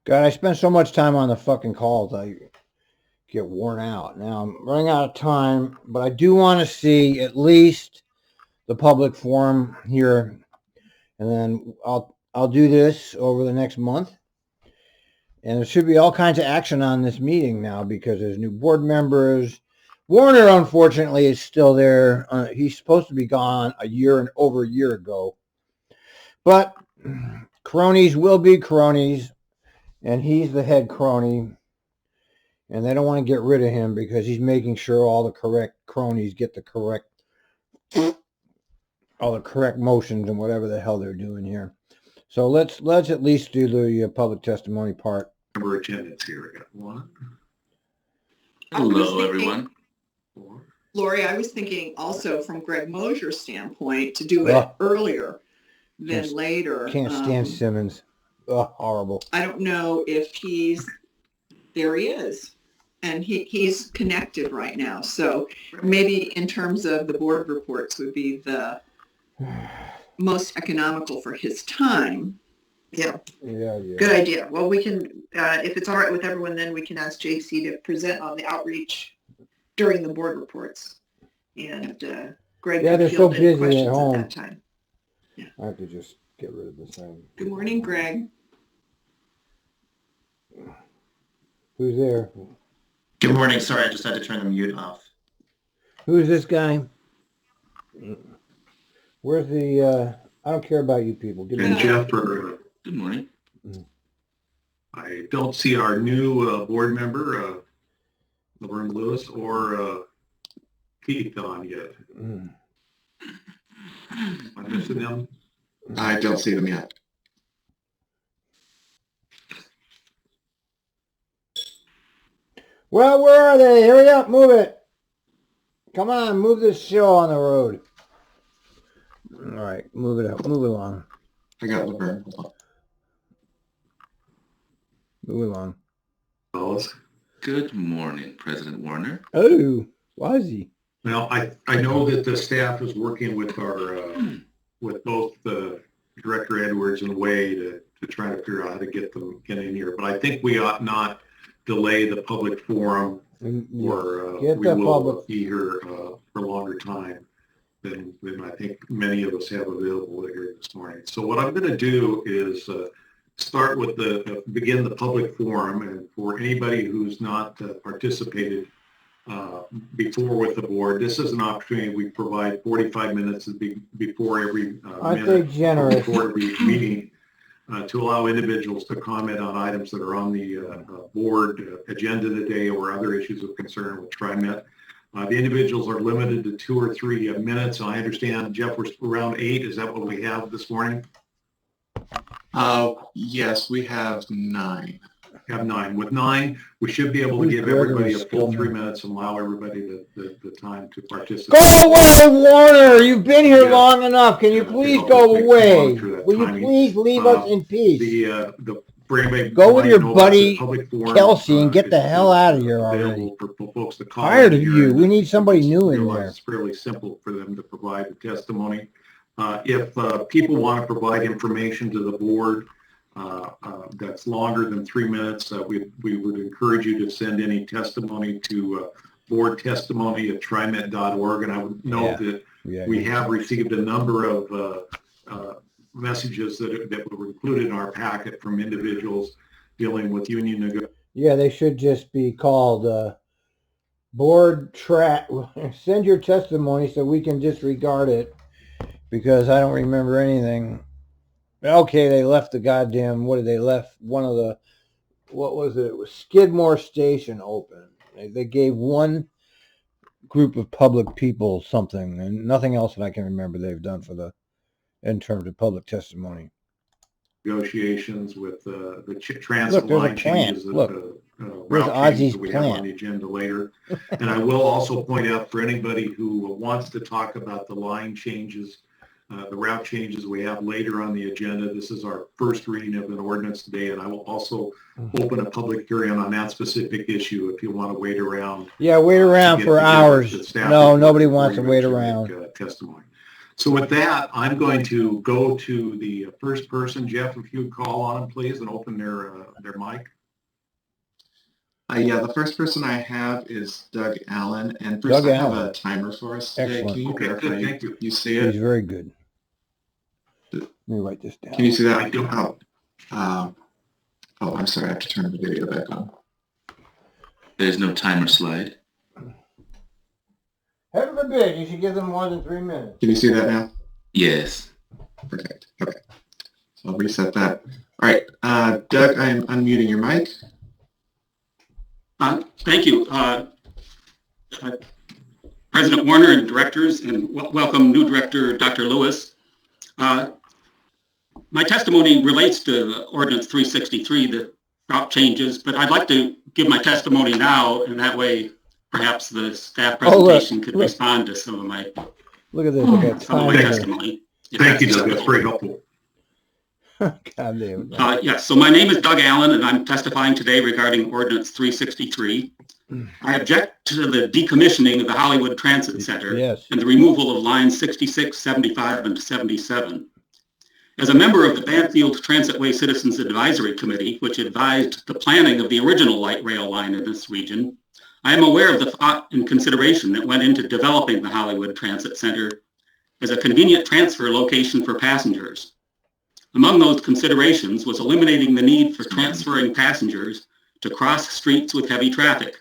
God, I spend so much time on the fucking calls, I get worn out. Now I'm running out of time, but I do want to see at least the public forum here, and then I'll do this over the next month. And there should be all kinds of action on this meeting now because there's new board members. Warner, unfortunately, is still there. He's supposed to be gone over a year ago. But cronies will be cronies, and he's the head crony. And they don't want to get rid of him because he's making sure all the correct cronies get all the correct motions and whatever the hell they're doing here. So let's at least do the public testimony part. Number attendance here. We got one. Hello, everyone. Lori, I was thinking also from Greg Mosier's standpoint to do it earlier than later. Can't stand Simmons. Horrible. I don't know if there he is. And he's connected right now. So maybe in terms of the board reports would be the most economical for his time. Yeah. Yeah. Good idea. Well, we can, if it's all right with everyone, then we can ask JC to present on the outreach during the board reports. And Greg, they're so busy at home. At that time. Yeah. I have to just get rid of this thing. Good morning, Greg. Who's there? Good morning. Sorry, I just had to turn the mute off. Who's this guy? Where's the, I don't care about you people. Give and me Jeff, Good morning. I don't see our new board member, Laverne Lewis, or Keith on yet. Am I missing them? I don't see them yet. Well, where are they? Hurry up, move it. Come on, move this show on the road. All right, move it up, move it along. I got Laverne. Move it along. Fellas. Good morning, President Warner. Oh, Wazzy. Well, I know that the staff is working with our with both the Director Edwards and Wade to try to figure out how to get them in here. But I think we ought not delay the public forum, or we will be here for a longer time than I think many of us have available here this morning. So what I'm going to do is start with begin the public forum, and for anybody who's not participated before with the board, this is an opportunity. We provide 45 minutes before every before every meeting to allow individuals to comment on items that are on the board agenda today or other issues of concern with Trimet. The individuals are limited to 2 or 3 minutes. I understand, Jeff, we're around 8. Is that what we have this morning? Yes, we have 9. Have 9. With 9, we should be able to give everybody a full 3 minutes and allow everybody the time to participate. Go away, Warner! You've been here long enough. Can you please go away? Will you please leave us in peace? Go with your buddy Kelsey and get the hell out of here already. Tired of you. We need somebody new in there. It's fairly simple for them to provide the testimony. If people want to provide information to the board that's longer than 3 minutes, we would encourage you to send any testimony to boardtestimony@trimet.org. And I would note that we have received a number of messages that were included in our packet from individuals dealing with union negotiations. Yeah, they should just be called board track. Send your testimony so we can disregard it, because I don't remember anything. Okay, they left the goddamn, what did they left? One of the, what was it? It was Skidmore Station open. They gave one group of public people something, and nothing else that I can remember they've done in terms of public testimony. Negotiations with the transit line changes route changes that we have on the agenda later. And I will also point out for anybody who wants to talk about the line changes, the route changes we have later on the agenda. This is our first reading of an ordinance today, and I will also open a public hearing on that specific issue if you want to wait around. Yeah, wait around for hours. No, nobody wants to wait around. Testimony. So with that, I'm going to go to the first person. Jeff, if you would call on them, please, and open their mic. Yeah, the first person I have is Doug Allen, and first Doug I have Allen. a timer for us today. Excellent. Can you Okay, verify good, thank you. you see He's it? very good. Let me write this down. Can you see that? I don't. Oh, I'm sorry, I have to turn the video back on. There's no timer slide. Heaven forbid, you should give them more than 3 minutes. Can you see that now? Yes. Perfect. Okay. So I'll reset that. All right, Doug, I'm unmuting your mic. Thank you, President Warner and directors, and welcome new director, Dr. Lewis. My testimony relates to Ordinance 363, the crop changes, but I'd like to give my testimony now, and that way perhaps the staff presentation could respond to some of my, Look at this. I got some of my time. testimony. Thank you, Doug. That's very helpful. God damn it. Yes, so my name is Doug Allen, and I'm testifying today regarding Ordinance 363. I object to the decommissioning of the Hollywood Transit Center and the removal of lines 66, 75, and 77. As a member of the Banfield Transitway Citizens Advisory Committee, which advised the planning of the original light rail line in this region, I am aware of the thought and consideration that went into developing the Hollywood Transit Center as a convenient transfer location for passengers. Among those considerations was eliminating the need for transferring passengers to cross streets with heavy traffic.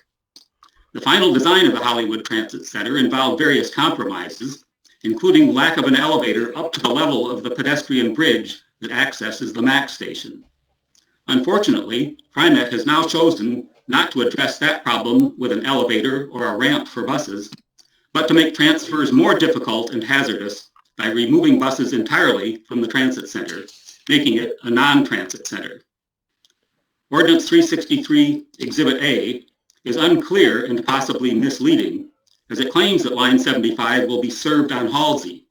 The final design of the Hollywood Transit Center involved various compromises, including lack of an elevator up to the level of the pedestrian bridge that accesses the MAX station. Unfortunately, Trimet has now chosen not to address that problem with an elevator or a ramp for buses, but to make transfers more difficult and hazardous by removing buses entirely from the transit center, making it a non-transit center. Ordinance 363 Exhibit A is unclear and possibly misleading, as it claims that Line 75 will be served on Halsey.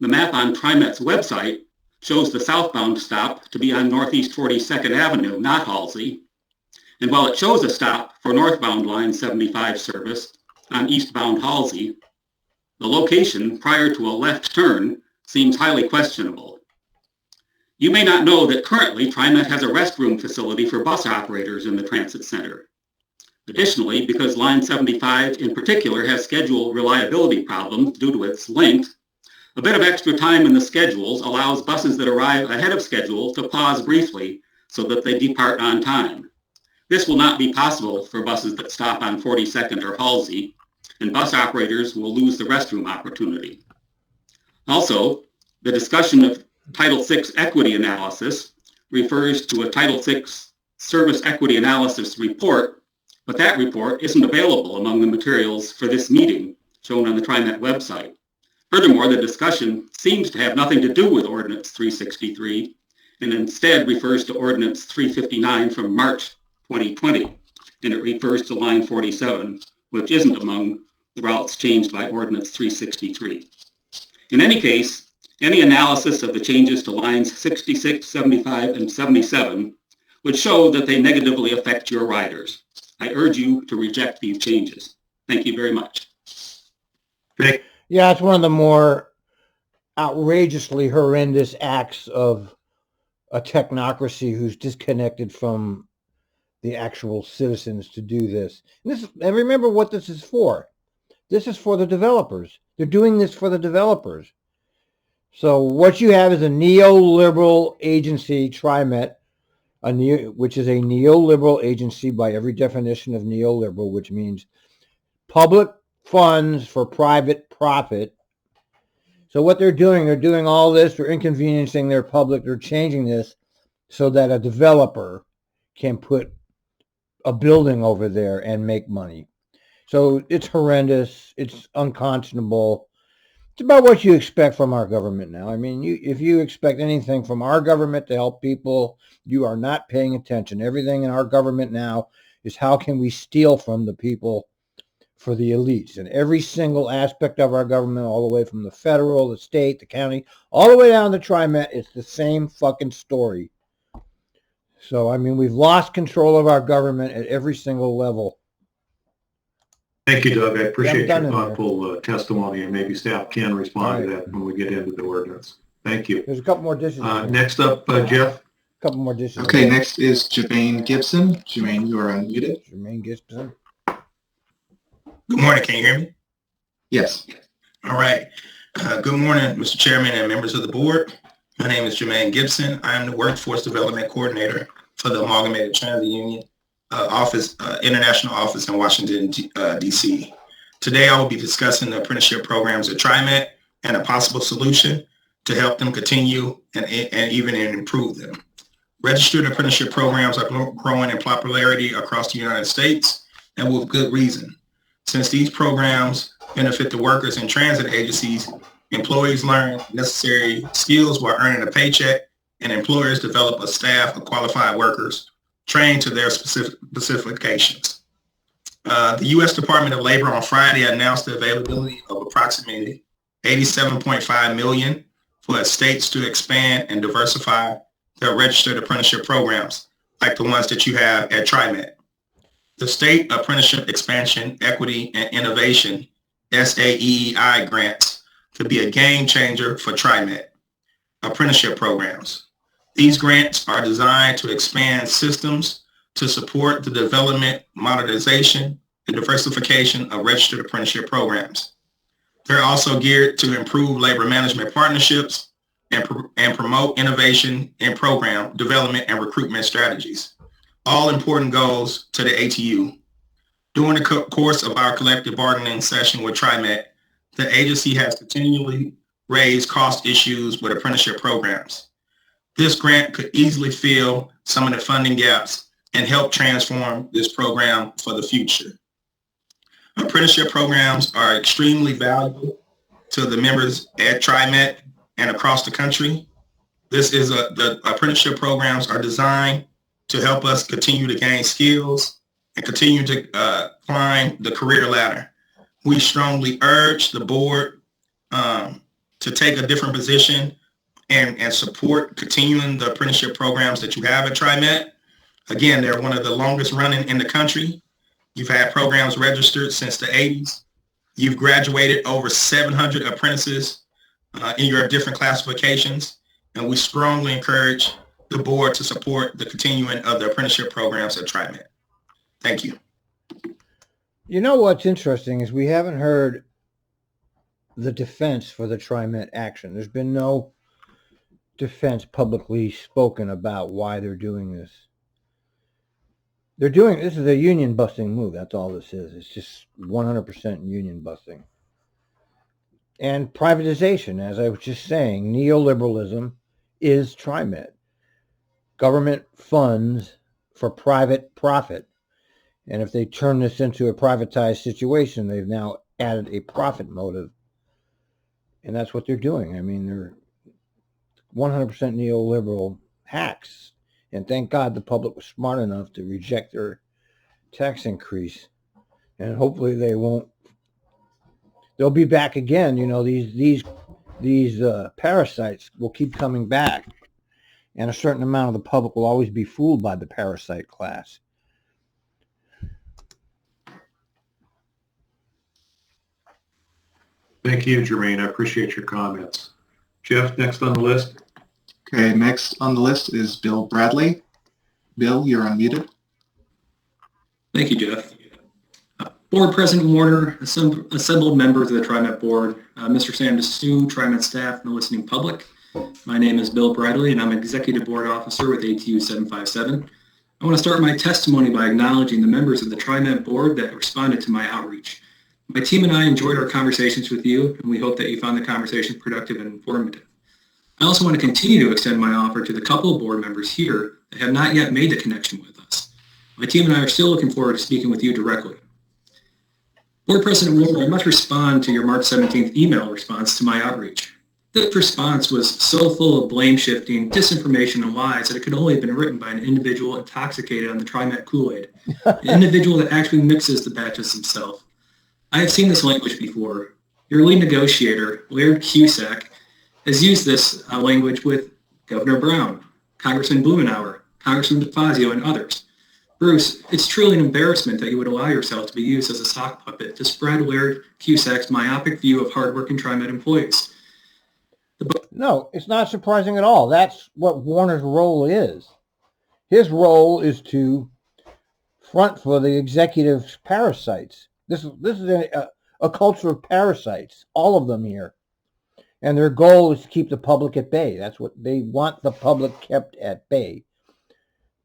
The map on Trimet's website shows the southbound stop to be on Northeast 42nd Avenue, not Halsey. And while it shows a stop for northbound Line 75 service on eastbound Halsey, the location prior to a left turn seems highly questionable. You may not know that currently Trimet has a restroom facility for bus operators in the transit center. Additionally, because Line 75 in particular has schedule reliability problems due to its length, a bit of extra time in the schedules allows buses that arrive ahead of schedule to pause briefly so that they depart on time. This will not be possible for buses that stop on 42nd or Halsey, and bus operators will lose the restroom opportunity. Also, the discussion of Title VI equity analysis refers to a Title VI service equity analysis report, but that report isn't available among the materials for this meeting shown on the Trimet website. Furthermore, the discussion seems to have nothing to do with Ordinance 363 and instead refers to Ordinance 359 from March 2020, and it refers to line 47, which isn't among the routes changed by Ordinance 363. In any case, any analysis of the changes to lines 66, 75, and 77 would show that they negatively affect your riders. I urge you to reject these changes. Thank you very much. Yeah, it's one of the more outrageously horrendous acts of a technocracy who's disconnected from the actual citizens to do this. And remember what this is for. This is for the developers. They're doing this for the developers. So what you have is a neoliberal agency, Trimet, which is a neoliberal agency by every definition of neoliberal, which means public funds for private profit. So what they're doing all this, they're inconveniencing their public, they're changing this so that a developer can put a building over there and make money. So it's horrendous, it's unconscionable. It's about what you expect from our government now. I mean, if you expect anything from our government to help people, you are not paying attention. Everything in our government now is how can we steal from the people for the elites. And every single aspect of our government, all the way from the federal, the state, the county, all the way down to Trimet, it's the same fucking story. So, I mean, we've lost control of our government at every single level. Thank you, Doug. I appreciate done your in there. thoughtful testimony, and maybe staff can respond to that when we get into the ordinance. Thank you. There's a couple more dishes. Next up, Jeff. A couple more dishes. Okay, next is Jermaine Gibson. Jermaine, you are unmuted. Jermaine Gibson. Good morning. Can you hear me? Yes. All right. Good morning, Mr. Chairman and members of the board. My name is Jermaine Gibson. I am the Workforce Development Coordinator for the Amalgamated Transit Union International Office in Washington, D.C. Today, I will be discussing the apprenticeship programs at Trimet and a possible solution to help them continue and even improve them. Registered apprenticeship programs are growing in popularity across the United States, and with good reason. Since these programs benefit the workers in transit agencies, employees learn necessary skills while earning a paycheck, and employers develop a staff of qualified workers trained to their specifications. The U.S. Department of Labor on Friday announced the availability of approximately $87.5 million for states to expand and diversify their registered apprenticeship programs, like the ones that you have at Trimet. The State Apprenticeship Expansion, Equity, and Innovation, SAEI grants could be a game changer for Trimet apprenticeship programs. These grants are designed to expand systems to support the development, modernization, and diversification of registered apprenticeship programs. They're also geared to improve labor management partnerships and promote innovation in program development and recruitment strategies. All important goals to the ATU. During the course of our collective bargaining session with Trimet, the agency has continually raised cost issues with apprenticeship programs. This grant could easily fill some of the funding gaps and help transform this program for the future. Apprenticeship programs are extremely valuable to the members at Trimet and across the country. The apprenticeship programs are designed to help us continue to gain skills and continue to climb the career ladder. We strongly urge the board to take a different position and support continuing the apprenticeship programs that you have at Trimet. Again, they're one of the longest running in the country. You've had programs registered since the 80s. You've graduated over 700 apprentices in your different classifications, and we strongly encourage the board to support the continuing of the apprenticeship programs at Trimet. Thank you. You know what's interesting is we haven't heard the defense for the Trimet action. There's been no defense publicly spoken about why they're doing this. This is a union busting move. That's all this is. It's just 100% union busting. And privatization, as I was just saying, neoliberalism is Trimet. Government funds for private profit. And if they turn this into a privatized situation, they've now added a profit motive. And that's what they're doing. I mean, they're 100% neoliberal hacks. And thank God the public was smart enough to reject their tax increase. And hopefully they'll be back again. You know, these parasites will keep coming back. And a certain amount of the public will always be fooled by the parasite class. Thank you, Jermaine. I appreciate your comments. Jeff, next on the list. Okay, next on the list is Bill Bradley. Bill, you're unmuted. Thank you, Jeff. Board President Warner, assembled members of the Trimet Board, Mr. Sanders Sue, Trimet staff, and the listening public. My name is Bill Bradley, and I'm Executive Board Officer with ATU 757. I want to start my testimony by acknowledging the members of the Trimet Board that responded to my outreach. My team and I enjoyed our conversations with you, and we hope that you found the conversation productive and informative. I also want to continue to extend my offer to the couple of board members here that have not yet made the connection with us. My team and I are still looking forward to speaking with you directly. Board President Warner, I must respond to your March 17th email response to my outreach. This response was so full of blame shifting, disinformation, and lies that it could only have been written by an individual intoxicated on the Trimet Kool-Aid, an individual that actually mixes the batches himself. I have seen this language before. Your lead negotiator, Laird Cusack, has used this language with Governor Brown, Congressman Blumenauer, Congressman DeFazio, and others. Bruce, it's truly an embarrassment that you would allow yourself to be used as a sock puppet to spread Laird Cusack's myopic view of hardworking TriMet employees. No, it's not surprising at all. That's what Warner's role is. His role is to front for the executive parasites. This is a culture of parasites, all of them here. And their goal is to keep the public at bay. That's what they want, the public kept at bay.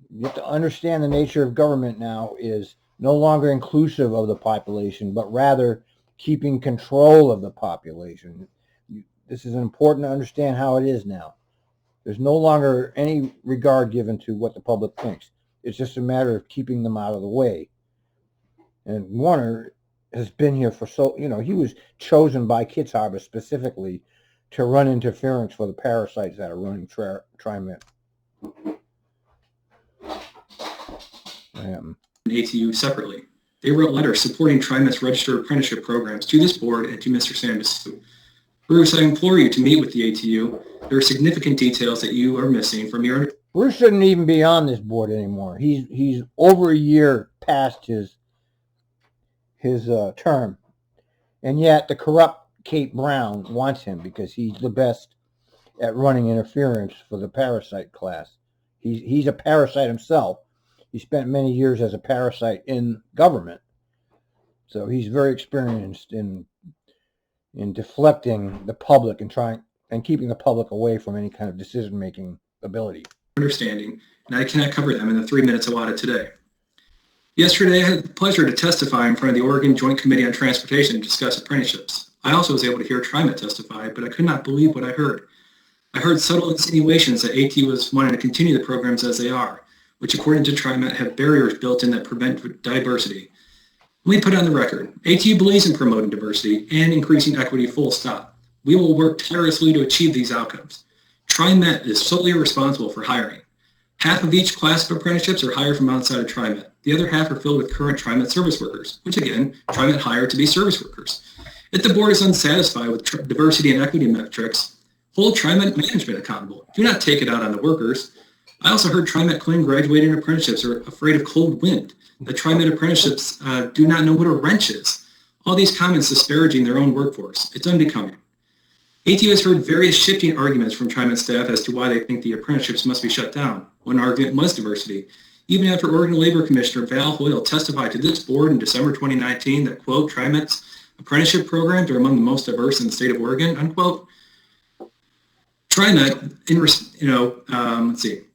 You have to understand the nature of government now is no longer inclusive of the population, but rather keeping control of the population. This is important to understand how it is now. There's no longer any regard given to what the public thinks. It's just a matter of keeping them out of the way. And Warner has been here for he was chosen by Kitzhaber specifically to run interference for the parasites that are running Trimet. ATU separately. They wrote letters supporting Trimet's registered apprenticeship programs to this board and to Mr. Sandus. Bruce, I implore you to meet with the ATU. There are significant details that you are missing from your... Bruce shouldn't even be on this board anymore. He's over a year past his term. And yet the corrupt Kate Brown wants him because he's the best at running interference for the parasite class. He's a parasite himself. He spent many years as a parasite in government. So he's very experienced in deflecting the public and keeping the public away from any kind of decision-making ability. Understanding, and I cannot cover them in the 3 minutes allotted today. Yesterday, I had the pleasure to testify in front of the Oregon Joint Committee on Transportation to discuss apprenticeships. I also was able to hear Trimet testify, but I could not believe what I heard. I heard subtle insinuations that AT was wanting to continue the programs as they are, which according to Trimet have barriers built in that prevent diversity. Let me put on the record, ATU believes in promoting diversity and increasing equity full stop. We will work tirelessly to achieve these outcomes. Trimet is solely responsible for hiring. Half of each class of apprenticeships are hired from outside of Trimet. The other half are filled with current Trimet service workers, which again, Trimet hired to be service workers. If the board is unsatisfied with diversity and equity metrics, hold Trimet management accountable. Do not take it out on the workers. I also heard Trimet claim graduating apprenticeships are afraid of cold wind. The Trimet apprenticeships do not know what a wrench is. All these comments disparaging their own workforce. It's unbecoming. ATU has heard various shifting arguments from Trimet staff as to why they think the apprenticeships must be shut down. One argument was diversity. Even after Oregon Labor Commissioner Val Hoyle testified to this board in December 2019 that, quote, Trimet's apprenticeship programs are among the most diverse in the state of Oregon, unquote. Trimet,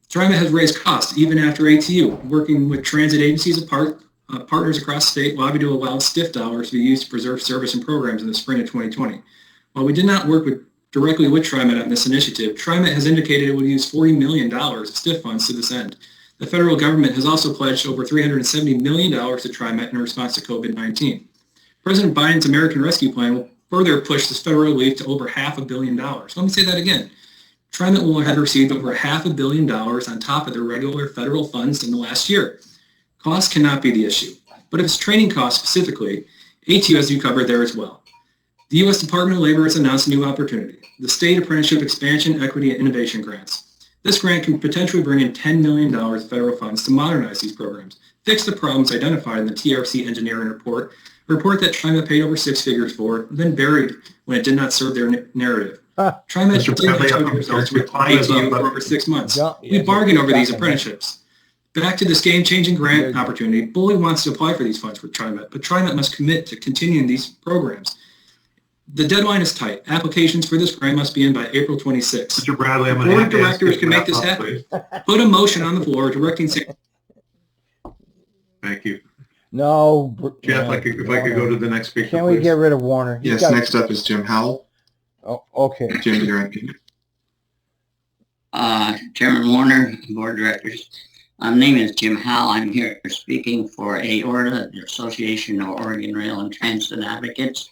Trimet has raised costs even after ATU, working with transit agencies apart, partners across the state lobbied to allow stiff dollars to be used to preserve service and programs in the spring of 2020. While we did not work directly with Trimet on this initiative, Trimet has indicated it would use $40 million of stiff funds to this end. The federal government has also pledged over $370 million to Trimet in response to COVID-19. President Biden's American Rescue Plan will further push this federal relief to over $500 million. Let me say that again. Trimet will have received over $500 million on top of their regular federal funds in the last year. Cost cannot be the issue, but if it's training costs specifically, ATU has you covered there as well. The U.S. Department of Labor has announced a new opportunity, the State Apprenticeship Expansion, Equity, and Innovation Grants. This grant can potentially bring in $10 million of federal funds to modernize these programs, fix the problems identified in the TRC engineering report, a report that Trimet paid over six figures for, then buried when it did not serve their narrative. Trimet didn't show the results with ATU for over 6 months. We bargained over these apprenticeships. Back to this game-changing grant opportunity, Bully wants to apply for these funds for Trimet, but Trimet must commit to continuing these programs. The deadline is tight. Applications for this grant must be in by April 26th. Mr. Bradley, I'm going to to have to ask you to make this happen. Put a motion on the floor directing... Thank you. No. Jeff, if I could go to the next speaker, Can we get rid of Warner? Yes, next up is Jim Howell. Oh, okay. Jim, you're on. Chairman Warner, Board of Directors. My name is Jim Howell. I'm here speaking for AORTA, the Association of Oregon Rail and Transit Advocates.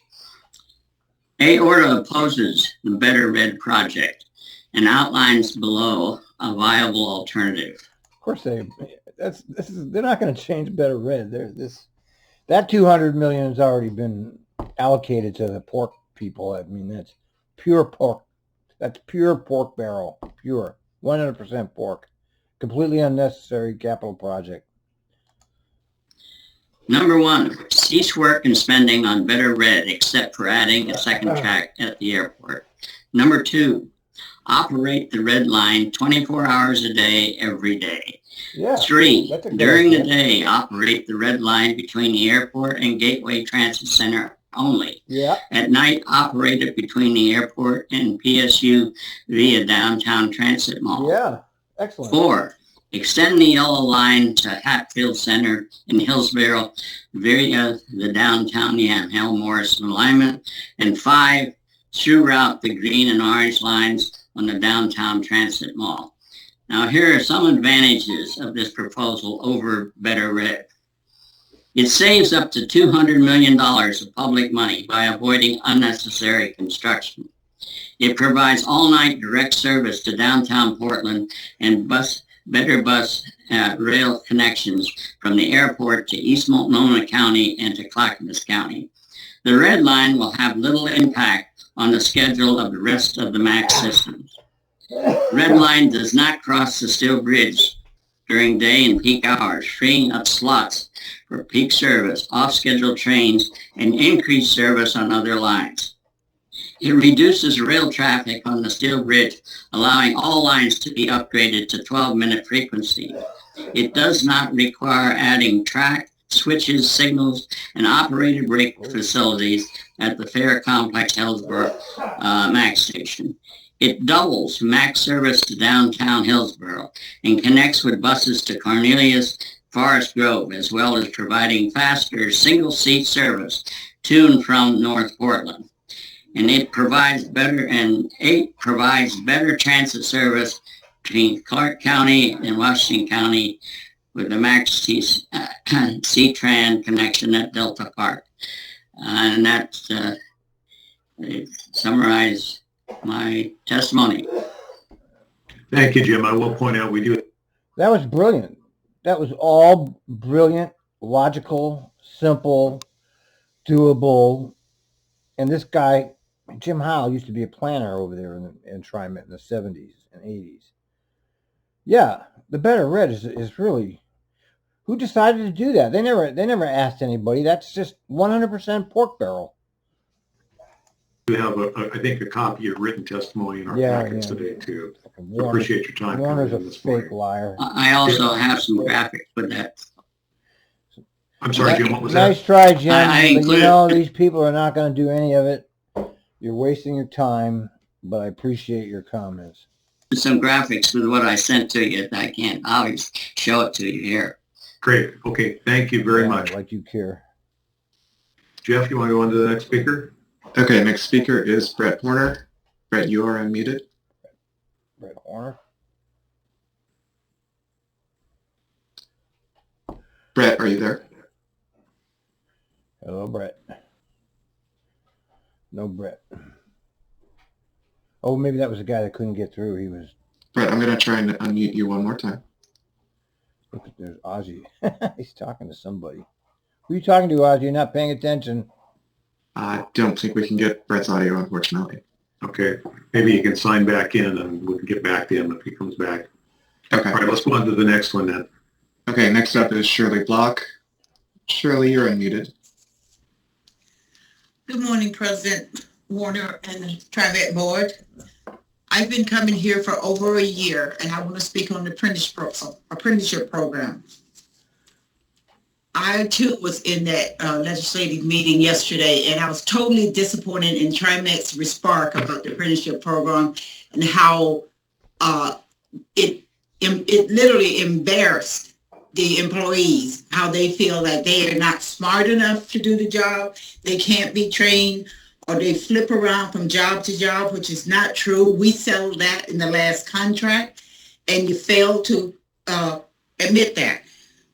AORTA opposes the Better Red project and outlines below a viable alternative. Of course they're not going to change Better Red. That $200 million has already been allocated to the pork people. I mean, that's pure pork. That's pure pork barrel. Pure. 100% pork. Completely unnecessary capital project. Number 1, cease work and spending on Better Red except for adding a second track at the airport. Number 2, operate the red line 24 hours a day, every day. Yeah. 3, during the day, operate the red line between the airport and Gateway Transit Center only. Yeah. At night, operate it between the airport and PSU via Downtown Transit Mall. Yeah. Excellent. 4, extend the yellow line to Hatfield Center in Hillsborough via the downtown Yamhill Morrison alignment. And 5, through route the green and orange lines on the downtown Transit Mall. Now, here are some advantages of this proposal over Better Red. It saves up to $200 million of public money by avoiding unnecessary construction. It provides all-night direct service to downtown Portland and better bus rail connections from the airport to East Multnomah County and to Clackamas County. The red line will have little impact on the schedule of the rest of the MAX systems. Red line does not cross the Steel Bridge during day and peak hours, freeing up slots for peak service, off-schedule trains, and increased service on other lines. It reduces rail traffic on the Steel Bridge, allowing all lines to be upgraded to 12-minute frequency. It does not require adding track, switches, signals, and operated brake facilities at the Fair Complex Hillsborough MAX station. It doubles MAX service to downtown Hillsborough and connects with buses to Cornelius, Forest Grove, as well as providing faster single-seat service to and from North Portland. And it provides better transit service between Clark County and Washington County with the MAX C-Tran connection at Delta Park. And that summarizes my testimony. Thank you, Jim. I will point out we do. That was brilliant. That was all brilliant, logical, simple, doable. And this guy, Jim Howell, used to be a planner over there in Trimet in the 70s and 80s. Yeah, the Better Red is really, who decided to do that? They never asked anybody. That's just 100% pork barrel. We have, I think, a copy of written testimony in our packets today, too. Appreciate your time. Warner's a fake liar. I also have some graphics with that. I'm sorry, Jim, what was that? Nice try, Jim. But these people are not going to do any of it. You're wasting your time, but I appreciate your comments. Some graphics with what I sent to you. I can't always show it to you here. Great. Okay. Thank you very much. Like you care. Jeff, you want to go on to the next speaker? Okay, next speaker is Brett Horner. Brett, you are unmuted. Brett Horner. Brett, are you there? Hello, Brett. No Brett. Oh, maybe that was the guy that couldn't get through. He was. Brett, I'm going to try and unmute you one more time. Look, there's Ozzy. He's talking to somebody. Who are you talking to, Ozzy? You're not paying attention. I don't think we can get Brett's audio, unfortunately. Okay. Maybe you can sign back in and we can get back to him if he comes back. Okay. All right, let's go on to the next one then. Okay, next up is Shirley Block. Shirley, you're unmuted. Good morning, President Warner and the Trimet Board. I've been coming here for over a year, and I want to speak on the apprenticeship program. I, too, was in that legislative meeting yesterday, and I was totally disappointed in Trimet's respark about the apprenticeship program and how it literally embarrassed the employees, how they feel like they are not smart enough to do the job, they can't be trained, or they flip around from job to job, which is not true. We settled that in the last contract, and you failed to admit that.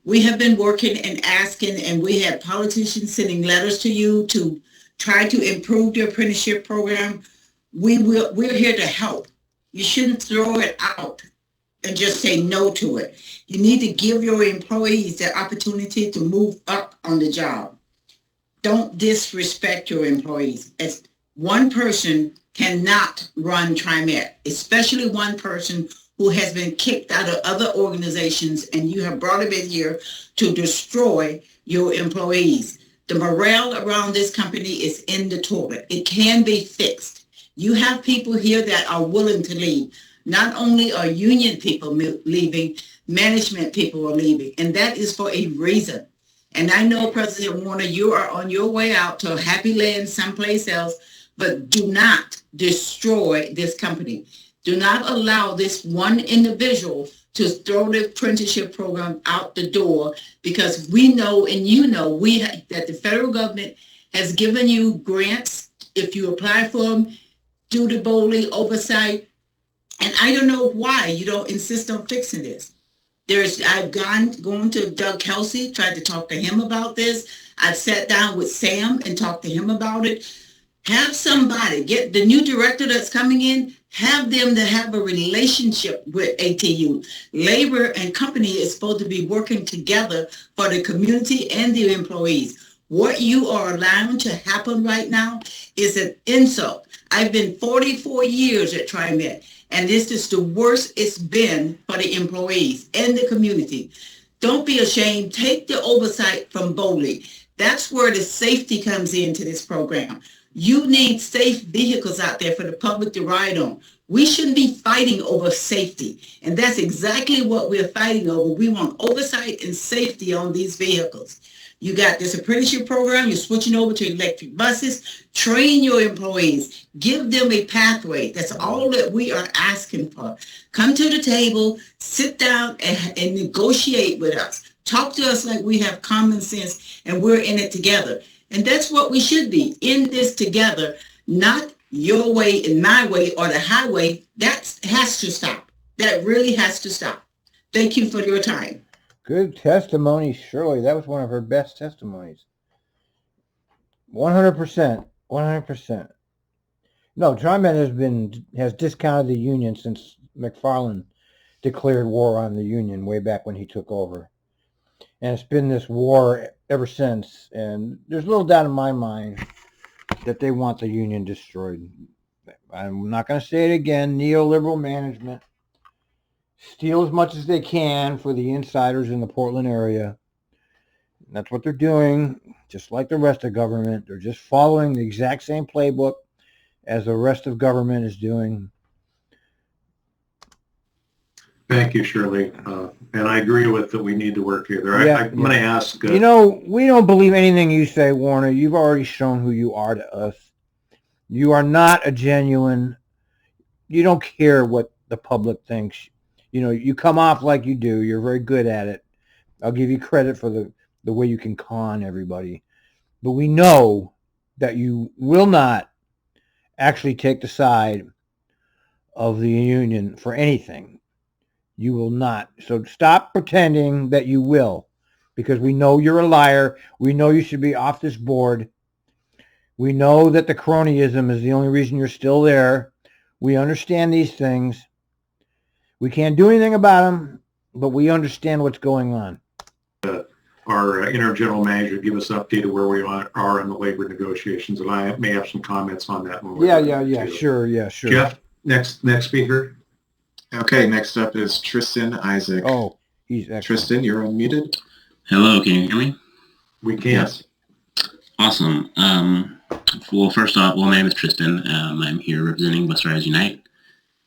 We have been working and asking, and we have politicians sending letters to you to try to improve the apprenticeship program. We're here to help. You shouldn't throw it out and just say no to it. You need to give your employees the opportunity to move up on the job. Don't disrespect your employees. As one person cannot run Trimet, especially one person who has been kicked out of other organizations, and you have brought him in here to destroy your employees. The morale around this company is in the toilet. It can be fixed. You have people here that are willing to leave. Not only are union people leaving, management people are leaving, and that is for a reason. And I know, President Warner, you are on your way out to a happy land someplace else, but do not destroy this company. Do not allow this one individual to throw the apprenticeship program out the door, because we know, and you know, that the federal government has given you grants. If you apply for them, do the Bowley oversight. And I don't know why you don't insist on fixing this. I've gone to Doug Kelsey, tried to talk to him about this. I've sat down with Sam and talked to him about it. Have somebody, get the new director that's coming in, have them to have a relationship with ATU. Labor and company is supposed to be working together for the community and the employees. What you are allowing to happen right now is an insult. I've been 44 years at Trimet, and this is the worst it's been for the employees and the community. Don't be ashamed. Take the oversight from Bowley. That's where the safety comes into this program. You need safe vehicles out there for the public to ride on. We shouldn't be fighting over safety, and that's exactly what we're fighting over. We want oversight and safety on these vehicles. You got this apprenticeship program, you're switching over to electric buses. Train your employees, give them a pathway. That's all that we are asking for. Come to the table, sit down and negotiate with us. Talk to us like we have common sense and we're in it together. And that's what we should be, in this together, not your way and my way or the highway. That has to stop. That really has to stop. Thank you for your time. Good testimony, Shirley. That was one of her best testimonies. 100%. 100%. No, Trimet has discounted the union since McFarland declared war on the union way back when he took over. And it's been this war ever since. And there's little doubt in my mind that they want the union destroyed. I'm not going to say it again. Neoliberal management. Steal as much as they can for the insiders in the Portland area. And that's what they're doing, just like the rest of government. They're just following the exact same playbook as the rest of government is doing. Thank you, Shirley. And I agree with that we need to work together. I'm going to ask... we don't believe anything you say, Warner. You've already shown who you are to us. You are not a genuine... You don't care what the public thinks. You come off like you do. You're very good at it. I'll give you credit for the way you can con everybody. But we know that you will not actually take the side of the union for anything. You will not. So stop pretending that you will, because we know you're a liar. We know you should be off this board. We know that the cronyism is the only reason you're still there. We understand these things. We can't do anything about them, but we understand what's going on. Our interim general manager give us an update of where we are in the labor negotiations, and I may have some comments on that. Sure. Jeff, next speaker. Okay, next up is Tristan Isaac. Oh, he's excellent. Tristan, you're unmuted. Hello, can you hear me? We can. Yes. Awesome. Well, first off, my name is Tristan. I'm here representing Bus Riders Unite.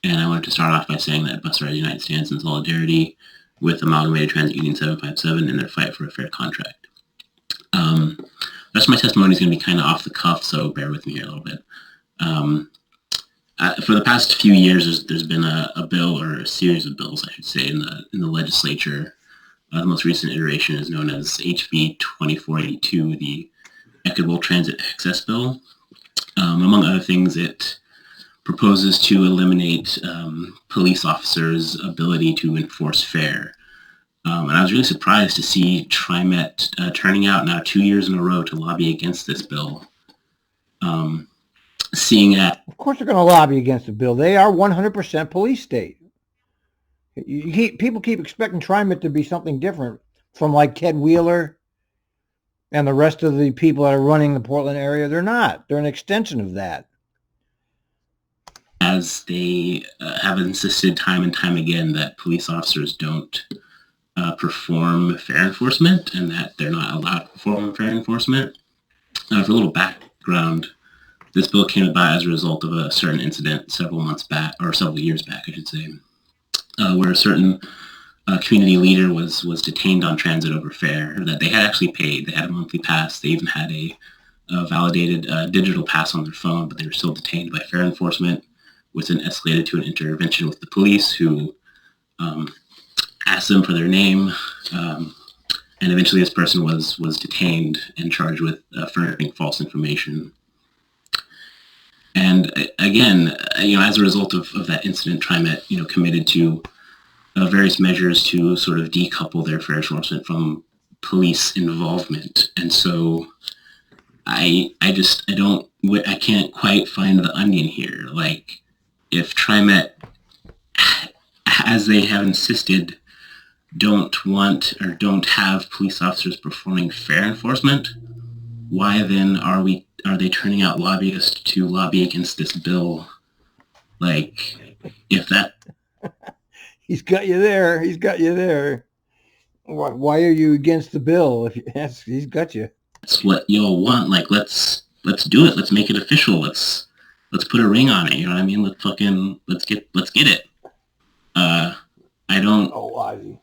And I wanted to start off by saying that Bus Riders Unite stands in solidarity with Amalgamated Transit Union 757 in their fight for a fair contract. The rest of my testimony is going to be kind of off the cuff, so bear with me here a little bit. For the past few years, there's been a bill, or a series of bills, I should say, in the legislature. The most recent iteration is known as HB 2482, the Equitable Transit Access Bill. Among other things, it proposes to eliminate police officers' ability to enforce fare. And I was really surprised to see Trimet turning out now 2 years in a row to lobby against this bill. Seeing that... Of course they're going to lobby against the bill. They are 100% police state. People keep expecting Trimet to be something different from like Ted Wheeler and the rest of the people that are running the Portland area. They're not. They're an extension of that. as they have insisted time and time again that police officers don't perform fair enforcement and that they're not allowed to perform fair enforcement. For a little background, this bill came about as a result of a certain incident several years back, I should say, where a certain community leader was detained on transit over fare that they had actually paid. They had a monthly pass. They even had a validated digital pass on their phone, but they were still detained by fare enforcement, which then escalated to an intervention with the police, who asked them for their name, and eventually this person was detained and charged with furnishing false information. And again, as a result of that incident, Trimet, committed to various measures to sort of decouple their fair enforcement from police involvement. And so I can't quite find the onion here. Like, if Trimet, as they have insisted, don't want or don't have police officers performing fair enforcement, why then are they turning out lobbyists to lobby against this bill? Like, if that... He's got you there. He's got you there. Why are you against the bill? He's got you. That's what y'all want. Like, let's do it. Let's make it official. Let's put a ring on it. You know what I mean? Let's get it. I don't. Oh, Ozzy.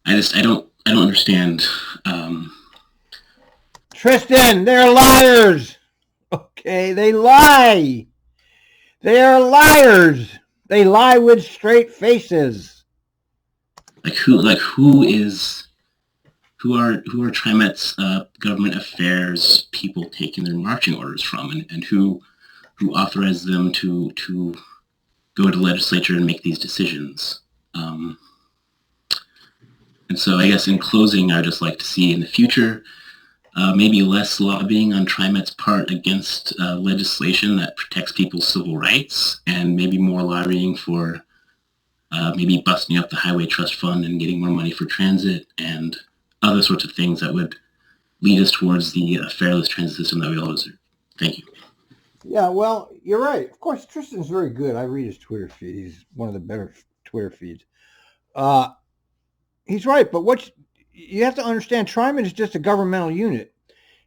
I don't understand. Tristan, they're liars. Okay, they lie. They are liars. They lie with straight faces. Who are Trimet's government affairs people taking their marching orders from, and who authorized them to go to legislature and make these decisions? And so I guess in closing, I'd just like to see in the future maybe less lobbying on Trimet's part against legislation that protects people's civil rights, and maybe more lobbying for maybe busting up the Highway Trust Fund and getting more money for transit and other sorts of things that would lead us towards the fairless transit system that we all deserve. Thank you. Yeah, well, you're right. Of course, Tristan's very good. I read his Twitter feed. He's one of the better Twitter feeds. He's right, but you have to understand, Trimet is just a governmental unit,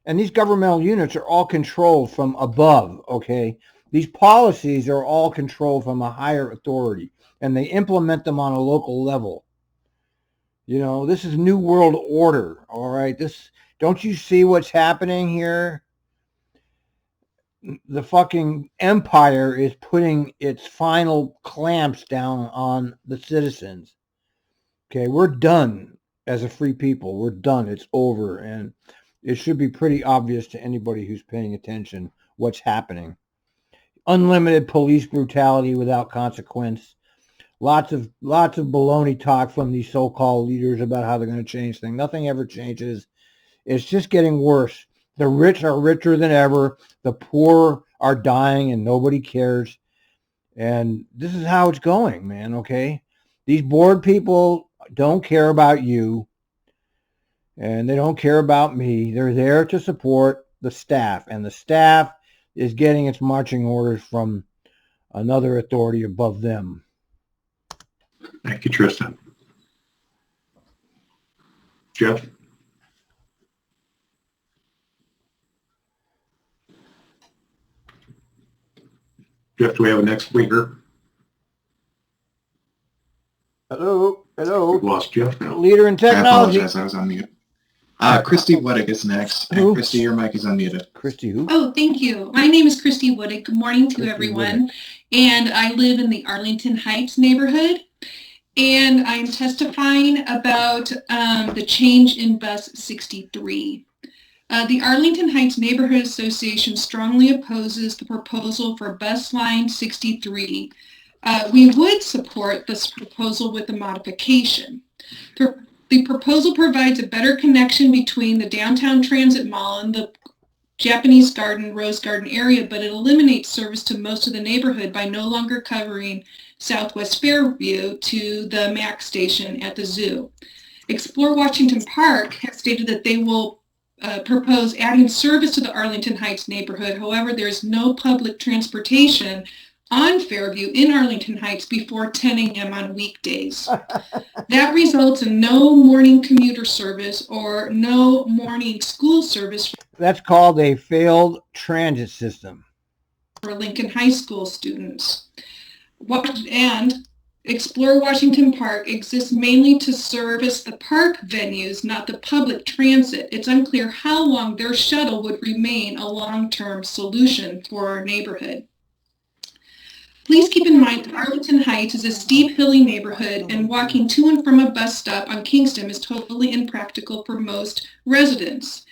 and these governmental units are all controlled from above, okay? These policies are all controlled from a higher authority, and they implement them on a local level. This is New World Order, all right? Don't you see what's happening here? The fucking empire is putting its final clamps down on the citizens. Okay, we're done as a free people. We're done. It's over. And it should be pretty obvious to anybody who's paying attention what's happening. Unlimited police brutality without consequence. Lots of baloney talk from these so-called leaders about how they're going to change things. Nothing ever changes. It's just getting worse. The rich are richer than ever. The poor are dying and nobody cares. And this is how it's going, man, okay? These board people don't care about you, and they don't care about me. They're there to support the staff, and the staff is getting its marching orders from another authority above them. Thank you, Tristan. Jeff? Jeff, do we have a next speaker? Hello. We've lost Jeff now. Leader in technology. I apologize, I was on mute. Christy Woodick is next. And Christy, your mic is unmuted. Christy who? Oh, thank you. My name is Christy Woodick. Good morning to everyone. And I live in the Arlington Heights neighborhood. And I'm testifying about the change in Bus 63. The Arlington Heights Neighborhood Association strongly opposes the proposal for Bus Line 63. We would support this proposal with a modification. The proposal provides a better connection between the downtown transit mall and the Japanese Garden, Rose Garden area, but it eliminates service to most of the neighborhood by no longer covering Southwest Fairview to the MAC station at the zoo. Explore Washington Park has stated that they will propose adding service to the Arlington Heights neighborhood. However, there is no public transportation on Fairview in Arlington Heights before 10 a.m. on weekdays. That results in no morning commuter service or no morning school service. That's called a failed transit system For Lincoln High School students. And Explore Washington Park exists mainly to service the park venues, not the public transit. It's unclear how long their shuttle would remain a long-term solution for our neighborhood. Please keep in mind that Arlington Heights is a steep, hilly neighborhood, and walking to and from a bus stop on Kingston is totally impractical for most residents.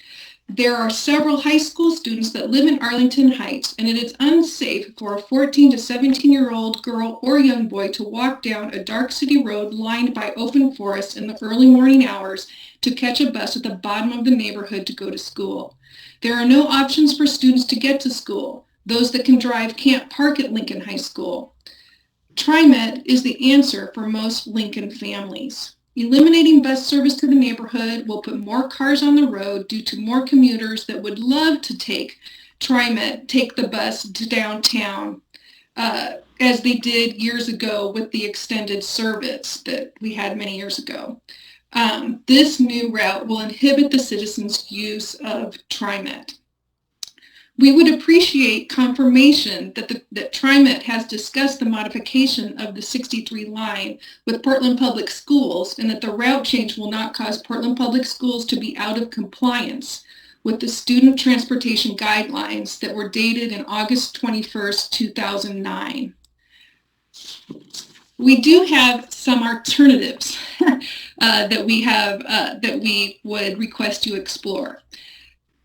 There are several high school students that live in Arlington Heights, and it is unsafe for a 14 to 17-year-old girl or young boy to walk down a dark city road lined by open forest in the early morning hours to catch a bus at the bottom of the neighborhood to go to school. There are no options for students to get to school. Those that can drive can't park at Lincoln High School. Trimet is the answer for most Lincoln families. Eliminating bus service to the neighborhood will put more cars on the road due to more commuters that would love to take the bus to downtown, as they did years ago with the extended service that we had many years ago. This new route will inhibit the citizens' use of Trimet. We would appreciate confirmation that Trimet has discussed the modification of the 63 line with Portland Public Schools and that the route change will not cause Portland Public Schools to be out of compliance with the student transportation guidelines that were dated in August 21st, 2009. We do have some alternatives that we would request you explore.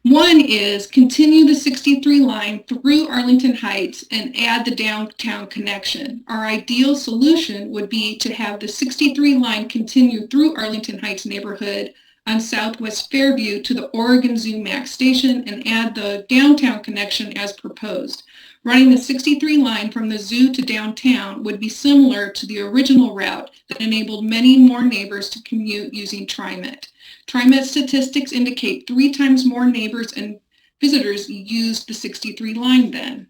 One is continue the 63 line through Arlington Heights and add the downtown connection. Our ideal solution would be to have the 63 line continue through Arlington Heights neighborhood on Southwest Fairview to the Oregon Zoo Max station and add the downtown connection as proposed. Running the 63 line from the zoo to downtown would be similar to the original route that enabled many more neighbors to commute using Trimet. Trimet statistics indicate 3 times more neighbors and visitors used the 63 line then.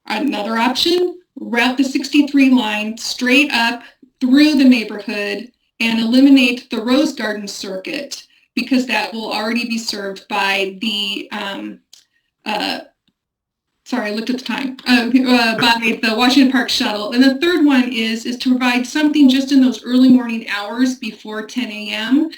Another option, route the 63 line straight up through the neighborhood and eliminate the Rose Garden circuit because that will already be served by the, sorry, I looked at the time, by the Washington Park shuttle. And the third one is to provide something just in those early morning hours before 10 a.m.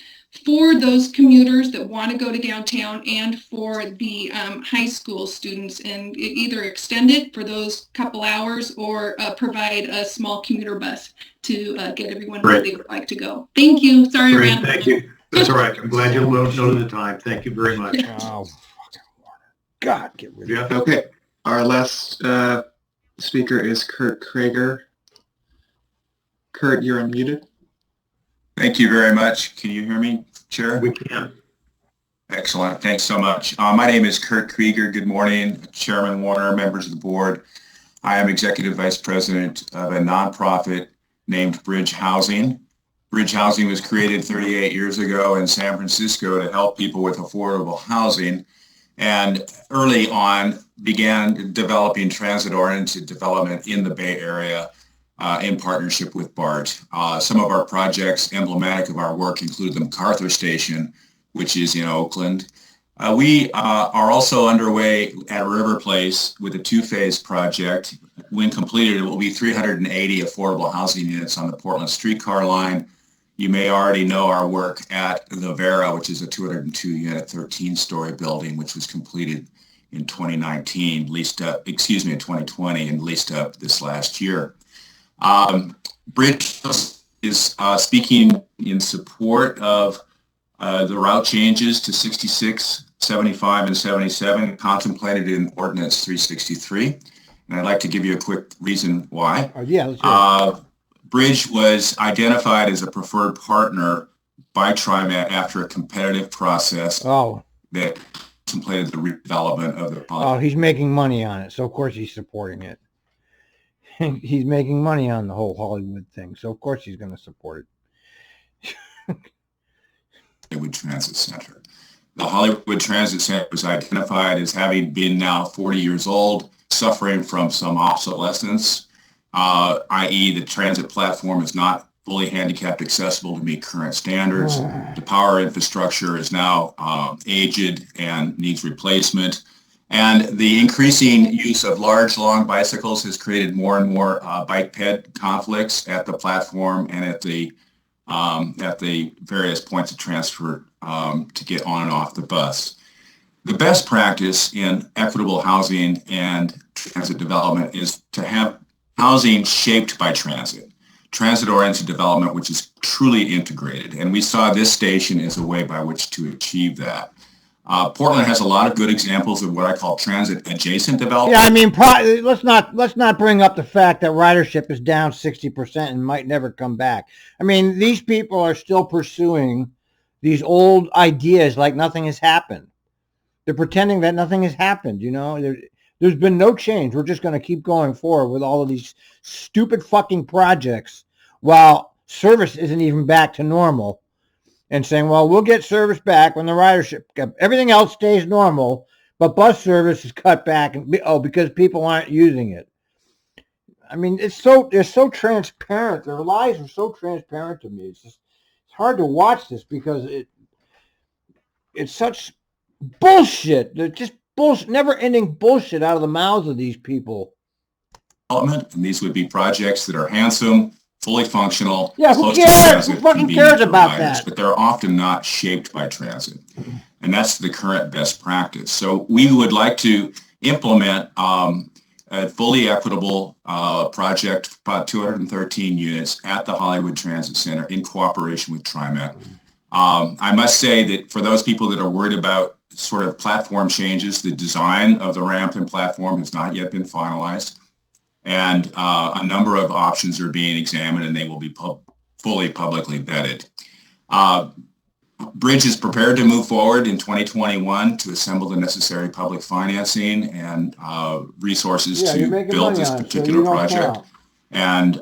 for those commuters that want to go to downtown and for the high school students, and either extend it for those couple hours or provide a small commuter bus to get everyone where they would like to go. Thank you. Sorry, I ran. Thank you. That's all right. I'm glad you noted the time. Thank you very much. Oh, God, get rid of it. Yeah. Okay. Our last speaker is Kurt Krager. Kurt, you're unmuted. Thank you very much. Can you hear me, Chair? We can. Excellent. Thanks so much. My name is Kurt Krieger. Good morning, Chairman Warner, members of the board. I am Executive Vice President of a nonprofit named Bridge Housing. Bridge Housing was created 38 years ago in San Francisco to help people with affordable housing, and early on began developing transit-oriented development in the Bay Area in partnership with BART. Some of our projects emblematic of our work include the MacArthur Station, which is in Oakland. We are also underway at River Place with a 2-phase project. When completed, it will be 380 affordable housing units on the Portland streetcar line. You may already know our work at the Vera, which is a 202-unit, 13-story building, which was completed in 2019, in 2020, and leased up this last year. Bridge is speaking in support of the route changes to 66, 75, and 77 contemplated in Ordinance 363. And I'd like to give you a quick reason why. Bridge was identified as a preferred partner by Trimet after a competitive process that contemplated the redevelopment of the project. Oh, he's making money on it, so of course he's supporting it. He's making money on the whole Hollywood thing, so of course he's going to support it. Hollywood Transit Center. The Hollywood Transit Center was identified as having been now 40 years old. suffering from some obsolescence, i.e. the transit platform is not fully handicapped accessible to meet current standards. The power infrastructure is now aged and needs replacement. And the increasing use of large, long bicycles has created more and more bike ped conflicts at the platform and at the various points of transfer to get on and off the bus. The best practice in equitable housing and transit development is to have housing shaped by transit-oriented development, which is truly integrated. And we saw this station as a way by which to achieve that. Portland has a lot of good examples of what I call transit-adjacent development. Yeah, I mean, let's not bring up the fact that ridership is down 60% and might never come back. I mean, these people are still pursuing these old ideas like nothing has happened. They're pretending that nothing has happened. You know, there's been no change. We're just going to keep going forward with all of these stupid fucking projects while service isn't even back to normal. And saying, well, we'll get service back when the ridership, everything else stays normal, but bus service is cut back, and because people aren't using it. I mean, they're so transparent. Their lies are so transparent to me. It's hard to watch this because it's such bullshit. They're just bullshit, never-ending bullshit out of the mouths of these people. And these would be projects that are handsome, fully functional. Yeah, who cares? Who fucking cares about that? But they're often not shaped by transit. And that's the current best practice. So we would like to implement a fully equitable project, about 213 units at the Hollywood Transit Center in cooperation with Trimet. I must say that for those people that are worried about sort of platform changes, the design of the ramp and platform has not yet been finalized. And a number of options are being examined, and they will be fully publicly vetted. Bridge is prepared to move forward in 2021 to assemble the necessary public financing and resources to build this particular project. And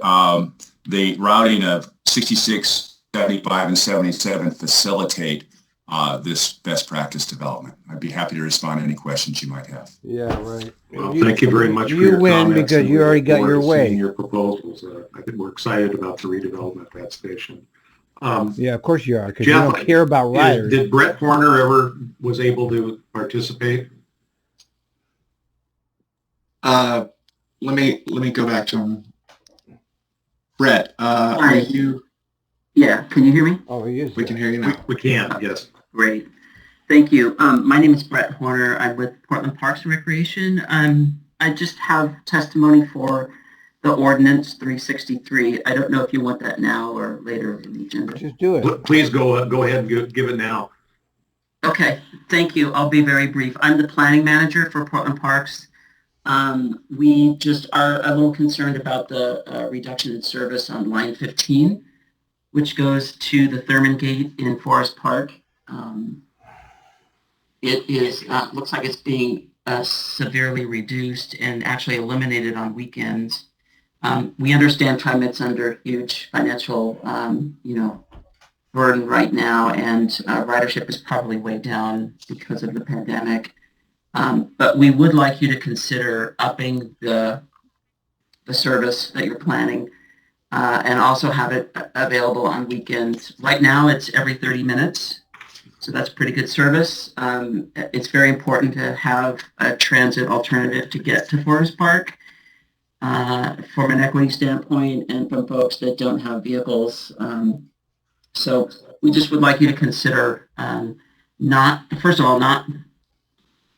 the routing of 66, 75, and 77 facilitate this best practice development. I'd be happy to respond to any questions you might have. Yeah, right. Well, thank you very much for your comments. You win because you already got your way. Your proposals. I think we're excited about the redevelopment of that station. Yeah, of course you are, because you don't care about riders. Did Brett Horner ever was able to participate? Let me go back to him. Brett, are you? Yeah, can you hear me? Oh, he is. We can hear you now. We can, yes. Great. Thank you. My name is Brett Horner. I'm with Portland Parks and Recreation. I just have testimony for the ordinance 363. I don't know if you want that now or later in the agenda. Just do it. Please go ahead and give it now. Okay, thank you. I'll be very brief. I'm the planning manager for Portland Parks. We just are a little concerned about the reduction in service on line 15, which goes to the Thurman Gate in Forest Park. It is looks like it's being severely reduced and actually eliminated on weekends. We understand Trimet's under huge financial, burden right now, and ridership is probably way down because of the pandemic. But we would like you to consider upping the service that you're planning. And also have it available on weekends. Right now, it's every 30 minutes, so that's pretty good service. It's very important to have a transit alternative to get to Forest Park from an equity standpoint and from folks that don't have vehicles. So we just would like you to consider first of all,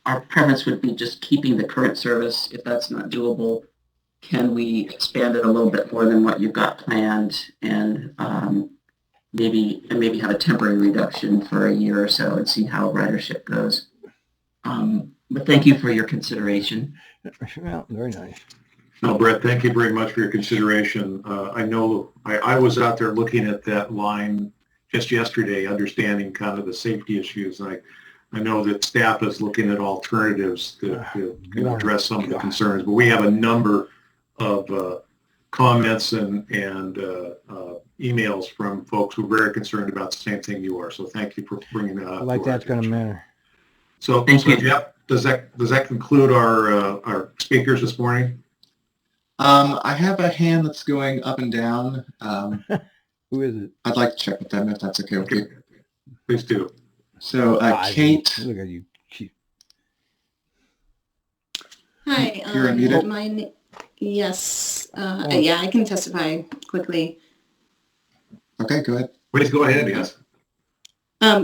our preference would be just keeping the current service. If that's not doable, can we expand it a little bit more than what you've got planned, and maybe have a temporary reduction for a year or so and see how ridership goes. But thank you for your consideration. Well, very nice. No, Brett, thank you very much for your consideration. I know I was out there looking at that line just yesterday, understanding kind of the safety issues. I know that staff is looking at alternatives to address some of the concerns, but we have a number of comments and emails from folks who are very concerned about the same thing you are. So thank you for bringing that up. Like that's going to matter. So, thank you. does that conclude our speakers this morning? I have a hand that's going up and down. Who is it? I'd like to check with them if that's okay with you. Please do. So, Kate. Look at you. Hi. You're unmuted. Yes. Yeah, I can testify quickly. Okay, go ahead. Please go ahead, yes.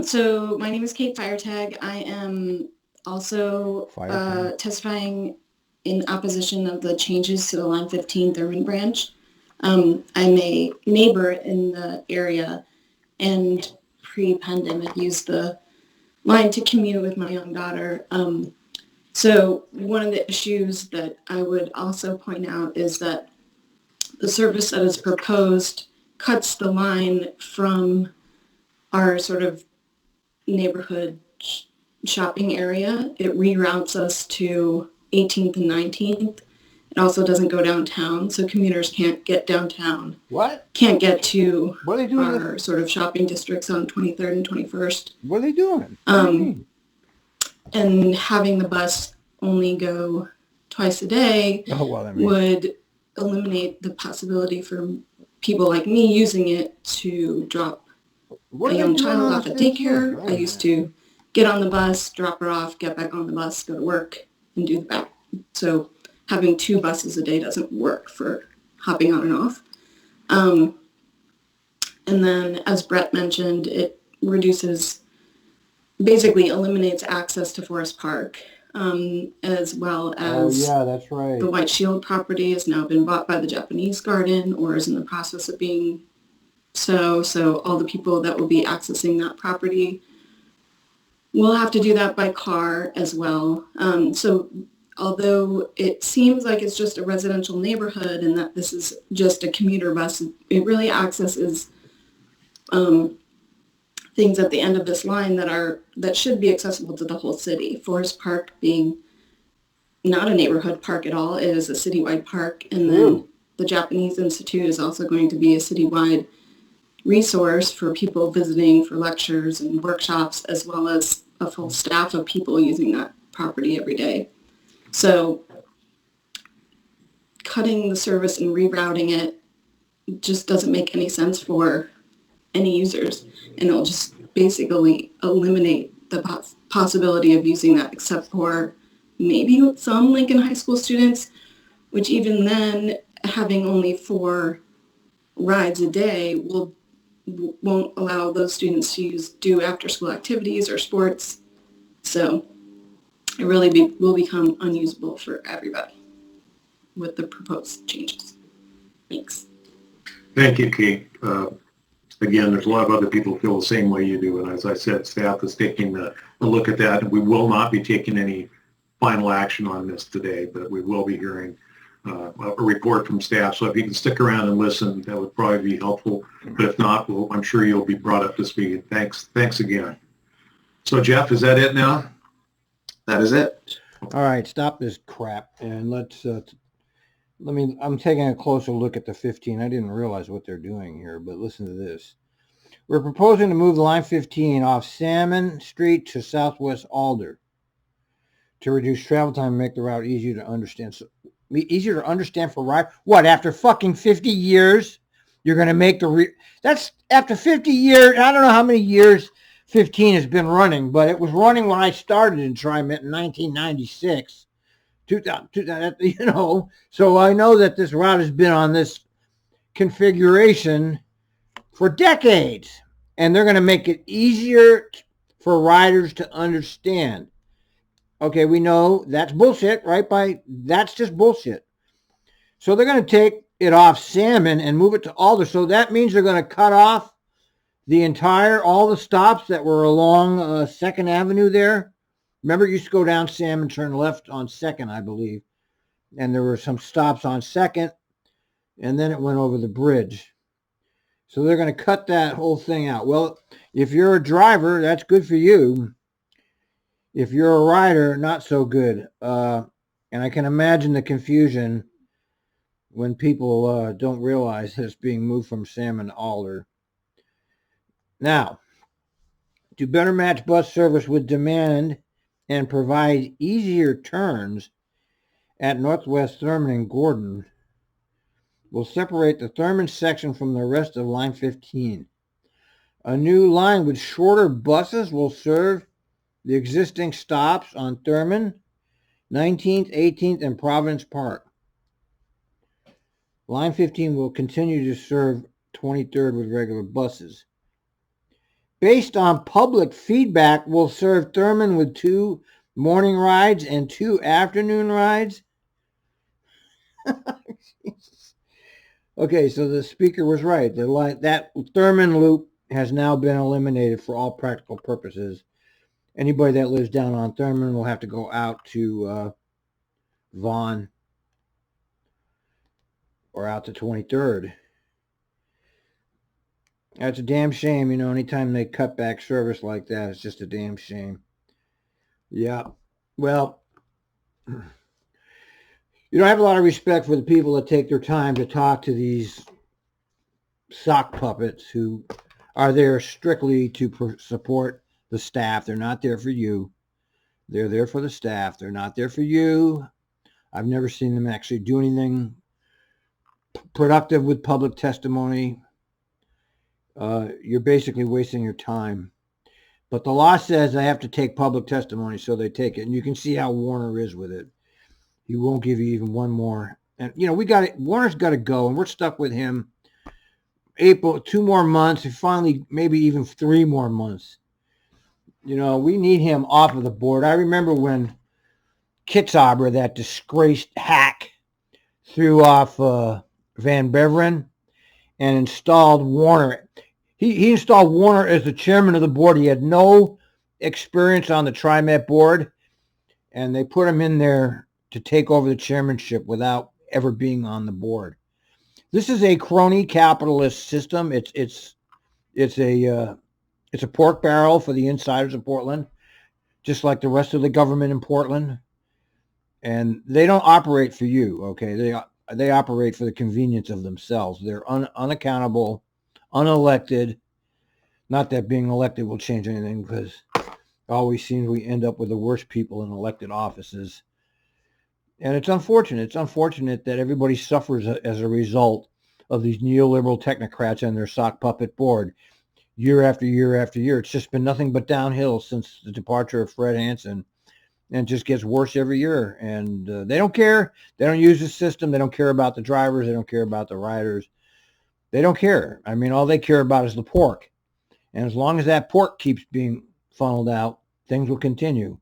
So my name is Kate Firetag. I am also testifying in opposition of the changes to the Line 15 Thurman branch. I'm a neighbor in the area and pre-pandemic used the line to commute with my young daughter. So one of the issues that I would also point out is that the service that is proposed cuts the line from our sort of neighborhood shopping area. It reroutes us to 18th and 19th. It also doesn't go downtown, so commuters can't get downtown. What? Can't get to what are they doing our sort of shopping districts on 23rd and 21st. What are they doing? What do you mean? And having the bus only go twice a day would eliminate the possibility for people like me using it to drop a young child off at daycare. I used to get on the bus, drop her off, get back on the bus, go to work, and do the back. So having 2 buses a day doesn't work for hopping on and off. And then, as Brett mentioned, it basically eliminates access to Forest Park, as well as that's right. The White Shield property has now been bought by the Japanese Garden or is in the process of being so all the people that will be accessing that property will have to do that by car as well. So although it seems like it's just a residential neighborhood and that this is just a commuter bus, it really accesses things at the end of this line that should be accessible to the whole city. Forest Park being not a neighborhood park at all, it is a citywide park. And then the Japanese Institute is also going to be a citywide resource for people visiting for lectures and workshops, as well as a full staff of people using that property every day. So cutting the service and rerouting it just doesn't make any sense for any users, and it'll just basically eliminate the possibility of using that, except for maybe some Lincoln High School students, which even then, having only 4 rides a day won't allow those students to do after-school activities or sports. So it really will become unusable for everybody with the proposed changes. Thanks. Thank you, Kate. Again, there's a lot of other people who feel the same way you do. And as I said, staff is taking a look at that. And we will not be taking any final action on this today, but we will be hearing a report from staff. So if you can stick around and listen, that would probably be helpful. But if not, I'm sure you'll be brought up to speed. Thanks again. So Jeff, is that it now? That is it. All right, stop this crap and let's. I'm taking a closer look at the 15. I didn't realize what they're doing here, but listen to this. We're proposing to move the Line 15 off Salmon Street to Southwest Alder to reduce travel time and make the route easier to understand. So, easier to understand for ride. What, after fucking 50 years, you're going to make that's after 50 years. I don't know how many years 15 has been running, but it was running when I started in Trimet in 1996. 2000, so I know that this route has been on this configuration for decades, and they're going to make it easier for riders to understand. Okay, we know that's bullshit, right? That's just bullshit. So they're going to take it off Salmon and move it to Alder. So that means they're going to cut off all the stops that were along 2nd Avenue there. Remember, you used to go down Salmon, turn left on 2nd, I believe. And there were some stops on 2nd, and then it went over the bridge. So they're going to cut that whole thing out. Well, if you're a driver, that's good for you. If you're a rider, not so good. And I can imagine the confusion when people don't realize that it's being moved from Salmon to Alder. Now, to better match bus service with demand and provide easier turns at Northwest Thurman and Gordon will separate the Thurman section from the rest of Line 15. A new line with shorter buses will serve the existing stops on Thurman, 19th, 18th, and Providence Park. Line 15 will continue to serve 23rd with regular buses. Based on public feedback, we'll serve Thurman with 2 morning rides and 2 afternoon rides. Okay, so the speaker was right. That Thurman loop has now been eliminated for all practical purposes. Anybody that lives down on Thurman will have to go out to Vaughan or out to 23rd. That's a damn shame, you know, anytime they cut back service like that, it's just a damn shame. Yeah, well, you know, I have a lot of respect for the people that take their time to talk to these sock puppets who are there strictly to support the staff. They're not there for you. They're there for the staff. They're not there for you. I've never seen them actually do anything productive with public testimony. You're basically wasting your time. But the law says I have to take public testimony, so they take it. And you can see how Warner is with it. He won't give you even one more. And, you know, Warner's got to go, and we're stuck with him. April, 2 more months, and finally maybe even 3 more months. You know, we need him off of the board. I remember when Kitzhaber, that disgraced hack, threw off Van Beveren and installed Warner. He installed Warner as the chairman of the board. He had no experience on the Trimet board, and they put him in there to take over the chairmanship without ever being on the board. This is a crony capitalist system. It's a pork barrel for the insiders of Portland, just like the rest of the government in Portland. And they don't operate for you, okay? They operate for the convenience of themselves. They're unaccountable, unelected. Not that being elected will change anything, because it always seems we end up with the worst people in elected offices. And it's unfortunate. It's unfortunate that everybody suffers as a result of these neoliberal technocrats and their sock puppet board. Year after year after year, it's just been nothing but downhill since the departure of Fred Hansen, and it just gets worse every year. And they don't care. They don't use the system. They don't care about the drivers. They don't care about the riders. They don't care. I mean, all they care about is the pork. And as long as that pork keeps being funneled out, things will continue.